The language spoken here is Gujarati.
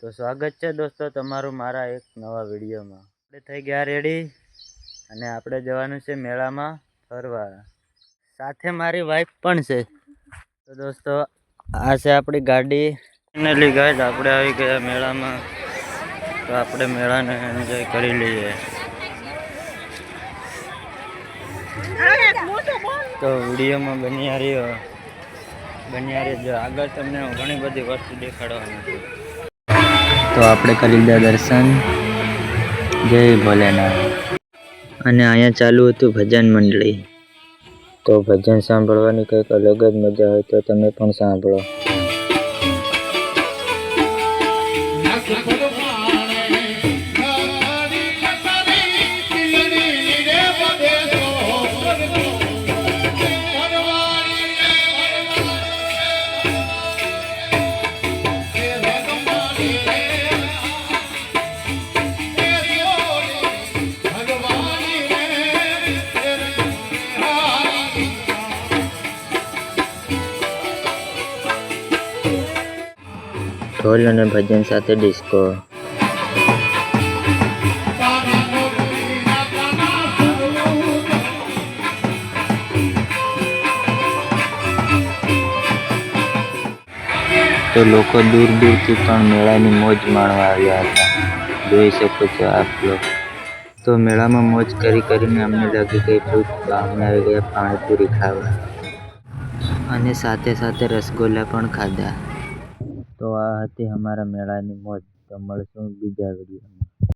તો સ્વાગત છે દોસ્તો તમારું મારા એક નવા વિડીયોમાં। આપણે થઈ ગયા રેડી અને આપણે જવાનું છે મેળામાં ફરવા। સાથે મારી વાઈફ પણ છે। તો દોસ્તો આ છે આપણી ગાડી। ફાઇનલી ગાઈસ આપણે આવી ગયા મેળામાં। તો આપણે મેળાને એન્જોય કરી લઈએ। તો વિડીયોમાં બન્યા રહેજો। આગળ તમને ઘણી બધી વસ્તુ દેખાડવાની છે। તો આપણે કરી લીધા દર્શન। જય ભોલેનાથ। અને અહીંયા ચાલુ હતું ભજન મંડળી। તો ભજન સાંભળવાની કંઈક અલગ જ મજા હોય। તો તમે પણ સાંભળો। ઢોલ અને ભજન સાથે ડિસ્કો। તો લોકો દૂર દૂરથી પણ મેળાની મોજ માણવા આવ્યા હતા। જોઈ શકો છો આપ લોકો। તો મેળામાં મોજ કરીને અમને લાગી ગઈ ભૂખ। તો અમે આવી ગયા પાણીપુરી ખાવા અને સાથે સાથે રસગુલ્લા પણ ખાધા। તો આ હતી અમારા મેળાની મોજ। તો મળશું બીજા વિડીયોમાં।